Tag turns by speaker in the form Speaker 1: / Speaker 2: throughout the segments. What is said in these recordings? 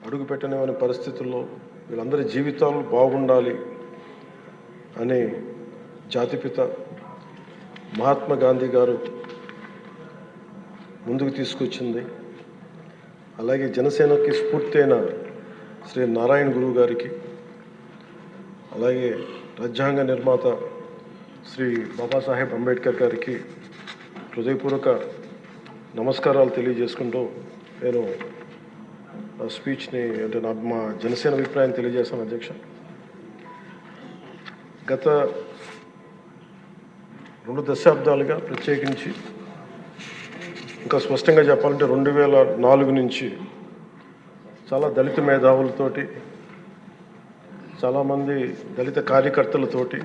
Speaker 1: అడుగు పెట్టనివ్వని పరిస్థితుల్లో వీళ్ళందరి జీవితాలు బాగుండాలి అని జాతిపిత మహాత్మా గాంధీ గారు ముందుకు తీసుకొచ్చింది. అలాగే జనసేనకి స్ఫూర్తి అయిన శ్రీ నారాయణ గురువు గారికి, అలాగే రాజ్యాంగ నిర్మాత శ్రీ బాబాసాహెబ్ అంబేద్కర్ గారికి హృదయపూర్వక నమస్కారాలు తెలియజేసుకుంటూ నేను స్పీచ్ని అంటే మా జనసేన అభిప్రాయం తెలియజేస్తాను. అధ్యక్ష, గత 2 దశాబ్దాలుగా ప్రత్యేకించి ఇంకా స్పష్టంగా చెప్పాలంటే 2004 నుంచి చాలా దళిత మేధావులతోటి, చాలామంది దళిత కార్యకర్తలతోటి,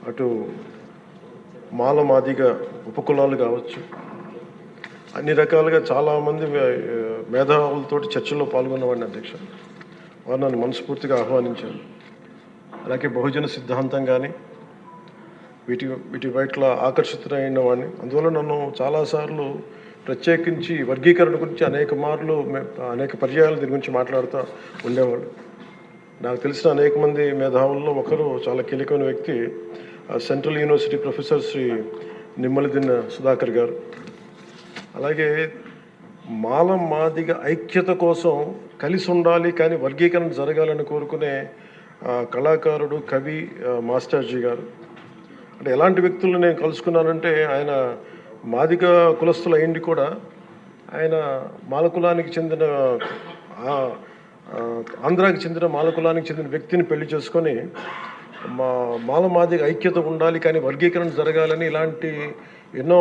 Speaker 1: అటు మాదిగ ఉపకులాలు కావచ్చు, అన్ని రకాలుగా చాలామంది మేధావులతోటి చర్చల్లో పాల్గొన్నవాడిని. అధ్యక్ష, వారు నన్ను మనస్ఫూర్తిగా ఆహ్వానించారు. అలాగే బహుజన సిద్ధాంతం కానీ వీటి పట్ల ఆకర్షితులైన వాడిని. అందువల్ల నన్ను చాలాసార్లు ప్రత్యేకించి వర్గీకరణ గురించి అనేక పర్యాయాలు దీని గురించి మాట్లాడుతూ ఉండేవాళ్ళు. నాకు తెలిసిన అనేక మంది మేధావుల్లో ఒకరు, చాలా కీలకమైన వ్యక్తి, central university professor Shri Nimmaladinna Sudhakar గారు. అలాగే మాదిగ ఐక్యత కోసం కలిసి ఉండాలి కానీ వర్గీకరణ జరగాలని కోరుకునే కళాకారుడు, కవి మాస్టర్జీ గారు. అంటే ఎలాంటి వ్యక్తులను నేను కలుసుకున్నానంటే, ఆయన మాదిగ కులస్తులు అయింది కూడా ఆయన మాలకులానికి చెందిన ఆంధ్రాకి చెందిన మాలకులానికి చెందిన వ్యక్తిని పెళ్లి చేసుకొని మాదిగ ఐక్యత ఉండాలి కానీ వర్గీకరణ జరగాలని ఇలాంటి ఎన్నో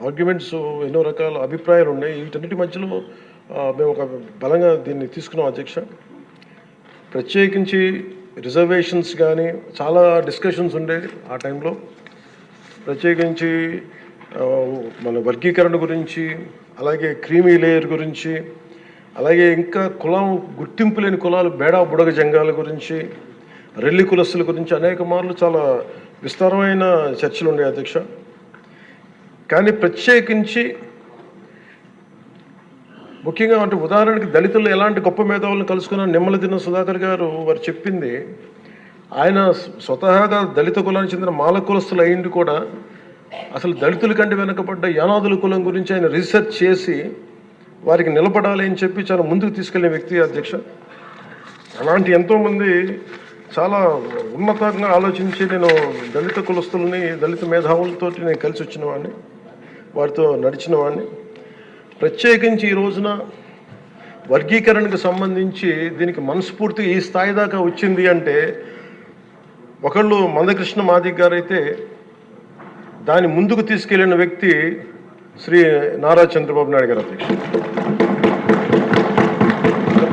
Speaker 1: ఆర్గ్యుమెంట్స్, ఎన్నో రకాల అభిప్రాయాలు ఉన్నాయి. వీటన్నిటి మధ్యలో మేము ఒక బలంగా దీన్ని తీసుకున్నాం. అధ్యక్ష, ప్రత్యేకించి రిజర్వేషన్స్ కానీ చాలా డిస్కషన్స్ ఉండేవి ఆ టైంలో. ప్రత్యేకించి మన వర్గీకరణ గురించి, అలాగే క్రీమీ లేయర్ గురించి, అలాగే ఇంకా కులం గుర్తింపు లేని కులాలు, బేడా బుడగ జంగాల గురించి, రెల్లి కులస్తుల గురించి అనేక మార్లు చాలా విస్తారమైన చర్చలు ఉండేవి. అధ్యక్ష, కానీ ప్రత్యేకించి ముఖ్యంగా అంటే ఉదాహరణకి దళితులు ఎలాంటి గొప్ప మేధావులను కలుసుకున్న నిమ్మలదిన్న సుధాకర్ గారు వారు చెప్పింది, ఆయన స్వతహాగా దళిత కులానికి చెందిన మాల కులస్తులు అయింది కూడా అసలు దళితుల కంటే వెనుకబడ్డ యానాదుల కులం గురించి ఆయన రీసెర్చ్ చేసి వారికి నిలబడాలి అని చెప్పి చాలా ముందుకు తీసుకెళ్లే వ్యక్తి. అధ్యక్ష, అలాంటి ఎంతోమంది చాలా ఉన్నతంగా ఆలోచించి నేను దళిత కులస్తులని, దళిత మేధావులతో నేను కలిసి వచ్చిన వాడిని, వారితో నడిచిన వాడిని. ప్రత్యేకించి ఈ రోజున వర్గీకరణకు సంబంధించి దీనికి మనస్ఫూర్తిగా ఈ స్థాయి దాకా వచ్చింది అంటే, ఒకళ్ళు మందకృష్ణ మాదిగ గారు అయితే దాన్ని ముందుకు తీసుకెళ్లిన వ్యక్తి శ్రీ నారా చంద్రబాబు నాయుడు గారు. అధ్యక్ష,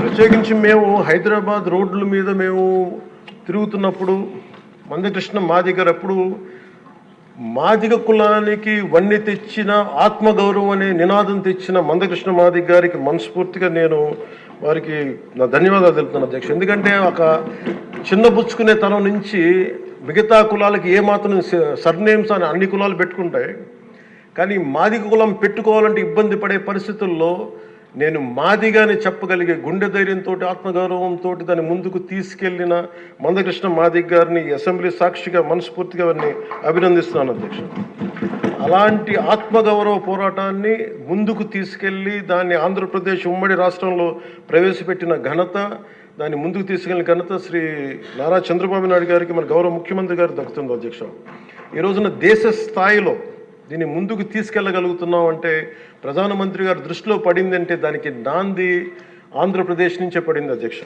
Speaker 1: ప్రత్యేకించి మేము హైదరాబాద్ రోడ్ల మీద మేము తిరుగుతున్నప్పుడు మందకృష్ణ మాదిగ గారు ఎప్పుడు మాదిగ కులానికి వన్నె తెచ్చిన, ఆత్మగౌరవం అనే నినాదం తెచ్చిన మందకృష్ణ మాదిగ గారికి మనస్ఫూర్తిగా నేను వారికి నా ధన్యవాదాలు తెలుపుతున్నాను. అధ్యక్ష, ఎందుకంటే ఒక చిన్నబుచ్చుకునే తనం నుంచి మిగతా కులాలకి ఏమాత్రం సర్నేమ్స్ అని అన్ని కులాలు పెట్టుకుంటాయి, కానీ మాదిగ కులం పెట్టుకోవాలంటే ఇబ్బంది పడే పరిస్థితుల్లో నేను మాదిగానే చెప్పగలిగే గుండె ధైర్యంతో, ఆత్మగౌరవంతో దాన్ని ముందుకు తీసుకెళ్లిన మందకృష్ణ మాదిగ గారిని అసెంబ్లీ సాక్షిగా మనస్ఫూర్తిగా వారిని అభినందిస్తున్నాను. అధ్యక్ష, అలాంటి ఆత్మగౌరవ పోరాటాన్ని ముందుకు తీసుకెళ్లి దాన్ని ఆంధ్రప్రదేశ్ ఉమ్మడి రాష్ట్రంలో ప్రవేశపెట్టిన ఘనత, దాన్ని ముందుకు తీసుకెళ్లిన ఘనత శ్రీ నారా చంద్రబాబు నాయుడు గారికి, మన గౌరవ ముఖ్యమంత్రి గారు దక్కుతుంది. అధ్యక్ష, ఈ రోజున దేశ స్థాయిలో దీన్ని ముందుకు తీసుకెళ్ళగలుగుతున్నాం అంటే, ప్రధానమంత్రి గారు దృష్టిలో పడింది అంటే దానికి నాంది ఆంధ్రప్రదేశ్ నుంచే పడింది. అధ్యక్ష,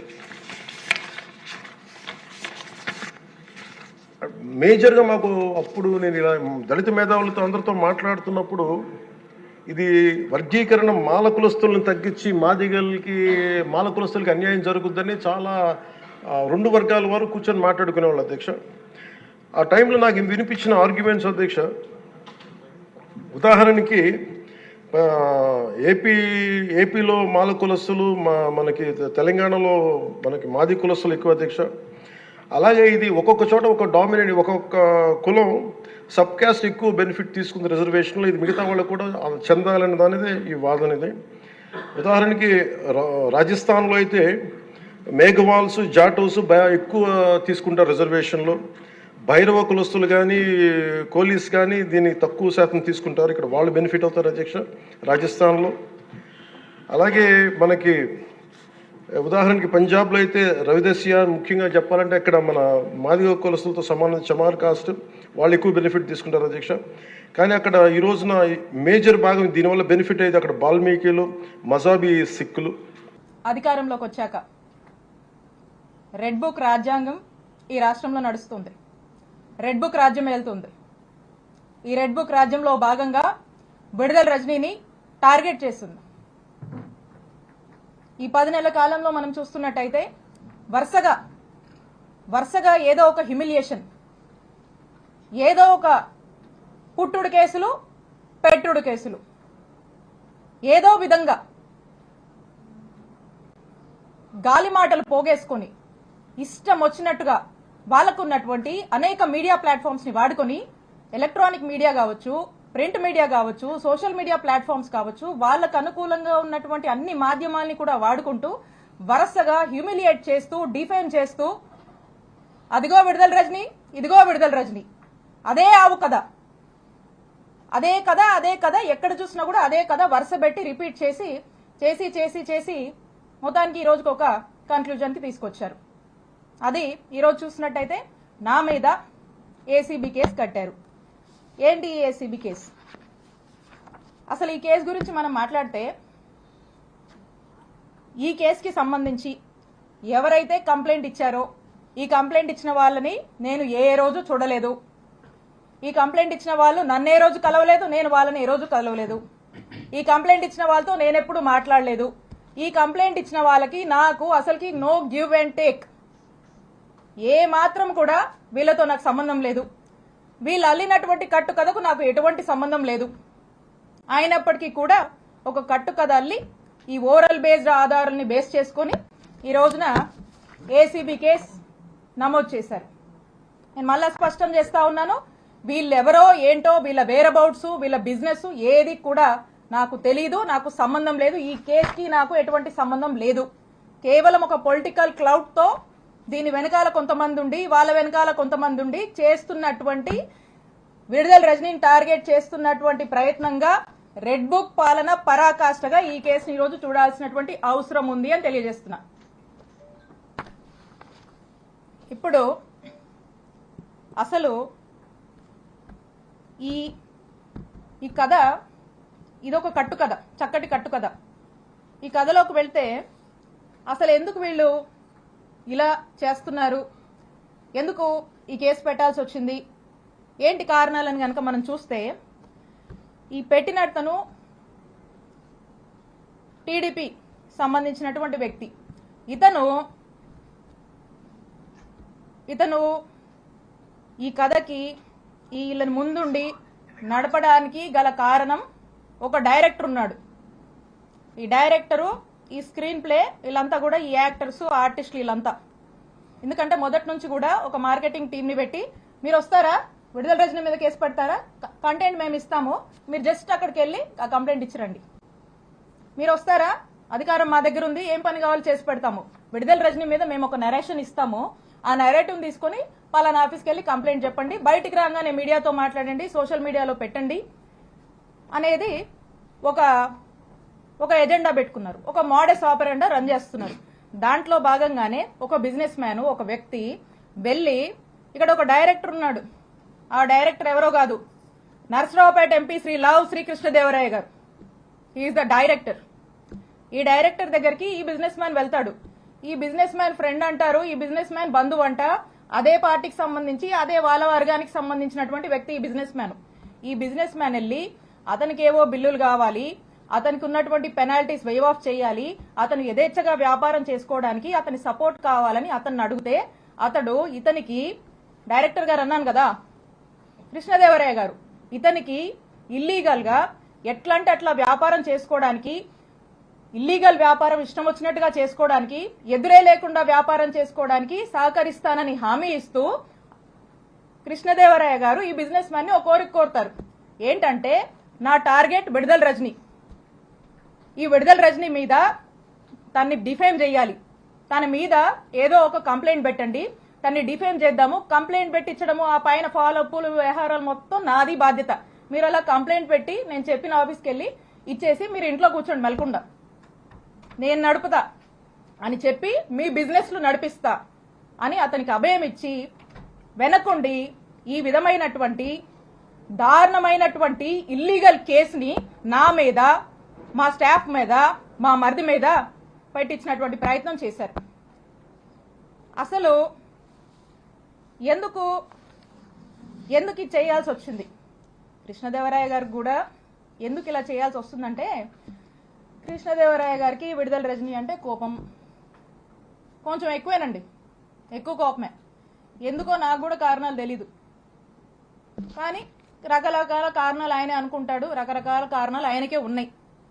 Speaker 1: మేజర్గా మాకు అప్పుడు నేను ఇలా దళిత మేధావులతో అందరితో మాట్లాడుతున్నప్పుడు, ఇది వర్గీకరణ మాల కులస్తులను తగ్గించి మాల కులస్తులకి అన్యాయం జరుగుద్దని చాలా 2 వర్గాల వారు కూర్చొని మాట్లాడుకునేవాళ్ళు. అధ్యక్ష, ఆ టైంలో నాకు వినిపించిన ఆర్గ్యుమెంట్స్, అధ్యక్ష, ఉదాహరణకి ఏపీలో మాల కులస్తులు, మనకి తెలంగాణలో మనకి మాది కులస్తులు ఎక్కువ. అధ్యక్ష, అలాగే ఇది ఒక్కొక్క చోట ఒక డామినేట్, ఒక్కొక్క కులం సబ్ క్యాస్ట్ ఎక్కువ బెనిఫిట్ తీసుకుంది రిజర్వేషన్లో, ఇది మిగతా వాళ్ళకు కూడా చెందాలనే దానిదే ఈ వాదన. ఇది ఉదాహరణకి రాజస్థాన్లో అయితే మేఘవాల్స్ జాటోస్ ఎక్కువ తీసుకుంటారు రిజర్వేషన్లో. భైరవ కులస్తులు కానీ కోలీస్ కానీ దీన్ని తక్కువ శాతం తీసుకుంటారు. ఇక్కడ వాళ్ళు బెనిఫిట్ అవుతారు అధ్యక్ష రాజస్థాన్లో. అలాగే మనకి ఉదాహరణకి పంజాబ్లో అయితే రవిదస్య ముఖ్యంగా చెప్పాలంటే అక్కడ మన మాదిగ కులస్తులతో సమానం చమార్ కాస్ట్ వాళ్ళు ఎక్కువ బెనిఫిట్ తీసుకుంటారు అధ్యక్ష. కానీ అక్కడ ఈ రోజున మేజర్ భాగం దీనివల్ల బెనిఫిట్ అయితే అక్కడ బాల్మీకిలు మజాబీ సిక్కులు.
Speaker 2: అధికారంలోకి వచ్చాక రెడ్ బుక్ రాజ్యాంగం ఈ రాష్ట్రంలో నడుస్తుంది. రెడ్ బుక్ రాజ్యం వెళ్తుంది. ఈ రెడ్ బుక్ రాజ్యంలో భాగంగా విడుదల రజనీని టార్గెట్ చేస్తుంది. ఈ 10 నెలల కాలంలో మనం చూస్తున్నట్టయితే వరుసగా ఏదో ఒక హ్యూమిలియేషన్, ఏదో ఒక పుట్టుడు కేసులు, పెట్టుడు కేసులు, ఏదో విధంగా గాలి మాటలు పోగేసుకొని ఇష్టం వచ్చినట్టుగా వాళ్ళకున్నటువంటి అనేక మీడియా ప్లాట్ఫామ్స్ ని వాడుకొని ఎలక్ట్రానిక్ మీడియా కావచ్చు, ప్రింట్ మీడియా కావచ్చు, సోషల్ మీడియా ప్లాట్ఫామ్స్ కావచ్చు, వాళ్ళకు అనుకూలంగా ఉన్నటువంటి అన్ని మాధ్యమాల్ని కూడా వాడుకుంటూ వరుసగా హ్యూమిలియేట్ చేస్తూ, డిఫేమ్ చేస్తూ, అదిగో విడుదల రజని, ఇదిగో విడుదల రజని, అదే ఆవు కథ, అదే కథ, అదే కథ, ఎక్కడ చూసినా కూడా అదే కథ వరుస పెట్టి రిపీట్ చేసి చేసి చేసి చేసి మొత్తానికి ఈ రోజుకి ఒక కన్క్లూజన్కి తీసుకొచ్చారు. అది ఈరోజు చూసినట్టయితే నా మీద ఏసీబీ కేసు కట్టారు. ఏంటి ఈ ఏసీబీ కేసు? అసలు ఈ కేసు గురించి మనం మాట్లాడితే ఈ కేసుకి సంబంధించి ఎవరైతే కంప్లైంట్ ఇచ్చారో ఈ కంప్లైంట్ ఇచ్చిన వాళ్ళని నేను ఏ రోజు చూడలేదు. ఈ కంప్లైంట్ ఇచ్చిన వాళ్ళు నన్ను ఏ రోజు కలవలేదు, నేను వాళ్ళని ఏ రోజు కలవలేదు. ఈ కంప్లైంట్ ఇచ్చిన వాళ్ళతో నేను ఎప్పుడు మాట్లాడలేదు. ఈ కంప్లైంట్ ఇచ్చిన వాళ్ళకి నాకు అసలుకి నో గివ్ అండ్ టేక్, ఏ మాత్రం కూడా వీళ్ళతో నాకు సంబంధం లేదు. వీళ్ళు అల్లినటువంటి కట్టు కథకు నాకు ఎటువంటి సంబంధం లేదు. అయినప్పటికీ కూడా ఒక కట్టు కథ అల్లి ఈ ఓరల్ బేస్డ్ ఆధారాలని బేస్ చేసుకుని ఈ రోజున ఏసీబీ కేసు నమోదు చేశారు. నేను మళ్ళా స్పష్టం చేస్తా ఉన్నాను, వీళ్ళెవరో ఏంటో, వీళ్ళ వేరబౌట్స్, వీళ్ళ బిజినెస్ ఏది కూడా నాకు తెలీదు, నాకు సంబంధం లేదు. ఈ కేసుకి నాకు ఎటువంటి సంబంధం లేదు. కేవలం ఒక పొలిటికల్ క్లౌడ్ తో దీని వెనకాల కొంతమంది ఉండి, వాళ్ళ వెనకాల కొంతమంది ఉండి చేస్తున్నటువంటి, విడుదల రజనీని టార్గెట్ చేస్తున్నటువంటి ప్రయత్నంగా రెడ్ బుక్ పాలన పరాకాష్ఠగా ఈ కేసుని ఈరోజు చూడాల్సినటువంటి అవసరం ఉంది అని తెలియజేస్తున్నా. ఇప్పుడు అసలు ఈ కథ ఇదొక కట్టు కథ, చక్కటి కట్టు కథ. ఈ కథలోకి వెళ్తే అసలు ఎందుకు వీళ్ళు ఇలా చేస్తున్నారు, ఎందుకు ఈ కేసు పెట్టాల్సి వచ్చింది, ఏంటి కారణాలని కనుక మనం చూస్తే, ఈ పెట్టినతను టీడీపీ సంబంధించినటువంటి వ్యక్తి. ఇతను ఈ కథకి వీళ్ళని ముందుండి నడపడానికి గల కారణం ఒక డైరెక్టర్ ఉన్నాడు. ఈ డైరెక్టరు, ఈ స్క్రీన్ ప్లే, వీళ్ళంతా కూడా ఈ యాక్టర్స్, ఆర్టిస్టులు వీళ్ళంతా. ఎందుకంటే మొదటి నుంచి కూడా ఒక మార్కెటింగ్ టీంని పెట్టి, మీరు వస్తారా, విడుదల రజనీ మీద కేసు పెడతారా, కంటెంట్ మేము ఇస్తాము, మీరు జస్ట్ అక్కడికి వెళ్ళి ఆ కంప్లైంట్ ఇచ్చిరండి, మీరు వస్తారా, అధికారం మా దగ్గర ఉంది, ఏం పని కావాలో చేసి పెడతాము, విడుదల రజనీ మీద మేము ఒక నరేషన్ ఇస్తాము, ఆ నరేటివ్ తీసుకుని పలానా ఆఫీస్కి వెళ్ళి కంప్లైంట్ చెప్పండి, బయటికి రాగానే మీడియాతో మాట్లాడండి, సోషల్ మీడియాలో పెట్టండి అనేది ఒక ఎజెండా పెట్టుకున్నారు. ఒక మోడస్ ఆపరెండా రన్ చేస్తున్నారు. దాంట్లో భాగంగానే ఒక బిజినెస్ మ్యాన్, ఒక వ్యక్తి వెళ్ళి, ఇక్కడ ఒక డైరెక్టర్ ఉన్నాడు, ఆ డైరెక్టర్ ఎవరో కాదు, Narasaraopet MP Shri Lavu Srikrishnadevaraya garu. He is the director. ఈ డైరెక్టర్ దగ్గరికి ఈ బిజినెస్ మ్యాన్ వెళ్తాడు. ఈ బిజినెస్ మ్యాన్ ఫ్రెండ్ అంటారు, ఈ బిజినెస్ మ్యాన్ బంధువు అంట, అదే పార్టీకి సంబంధించి, అదే వాళ్ళ వర్గానికి సంబంధించినటువంటి వ్యక్తి ఈ బిజినెస్ మ్యాన్. ఈ బిజినెస్ మ్యాన్ వెళ్ళి అతనికి ఏవో బిల్లులు కావాలి, అతనికి ఉన్నటువంటి పెనాల్టీస్ వేవ్ ఆఫ్ చేయాలి, అతను యథేచ్ఛగా వ్యాపారం చేసుకోవడానికి అతని సపోర్ట్ కావాలని అతన్ని అడిగితే, అతడు ఇతనికి, డైరెక్టర్ గారు అన్నాను కదా కృష్ణదేవరాయ గారు, ఇతనికి ఇల్లీగల్ గా ఎట్లంటే అట్లా వ్యాపారం చేసుకోవడానికి, ఇల్లీగల్ వ్యాపారం ఇష్టం వచ్చినట్టుగా చేసుకోవడానికి, ఎదురే లేకుండా వ్యాపారం చేసుకోవడానికి సహకరిస్తానని హామీ ఇస్తూ కృష్ణదేవరాయ గారు ఈ బిజినెస్ మ్యాన్ ని ఒక కోరిక కోరుతారు. ఏంటంటే, నా టార్గెట్ విడుదల రజనీ, ఈ విడుదల రజనీ మీద తన్ని డిఫేమ్ చేయాలి, తన మీద ఏదో ఒక కంప్లైంట్ పెట్టండి, తన్ని డిఫేమ్ చేద్దాము. కంప్లైంట్ పెట్టించడము, ఆ పైన ఫాలోఅప్లు వ్యవహారాలు మొత్తం నాది బాధ్యత. మీరు అలా కంప్లైంట్ పెట్టి నేను చెప్పిన ఆఫీస్కి వెళ్ళి ఇచ్చేసి మీరు ఇంట్లో కూర్చోండి మెలకుండా, నేను నడుపుతా అని చెప్పి మీ బిజినెస్లు నడిపిస్తా అని అతనికి అభయం ఇచ్చి వెనకుండి ఈ విధమైనటువంటి దారుణమైనటువంటి ఇల్లీగల్ కేసుని నా మీద, మా స్టాఫ్ మీద, మా మరిది మీద పెట్టించినటువంటి ప్రయత్నం చేశారు. అసలు ఎందుకు ఇది చేయాల్సి వచ్చింది? కృష్ణదేవరాయ గారికి కూడా ఎందుకు ఇలా చేయాల్సి వస్తుందంటే, కృష్ణదేవరాయ గారికి విడుదల రజనీ అంటే కోపం కొంచెం ఎక్కువేనండి, ఎక్కువ కోపమే. ఎందుకో నాకు కూడా కారణాలు తెలీదు, కానీ రకరకాల కారణాలు ఆయనే అనుకుంటాడు, రకరకాల కారణాలు ఆయనకే ఉన్నాయి.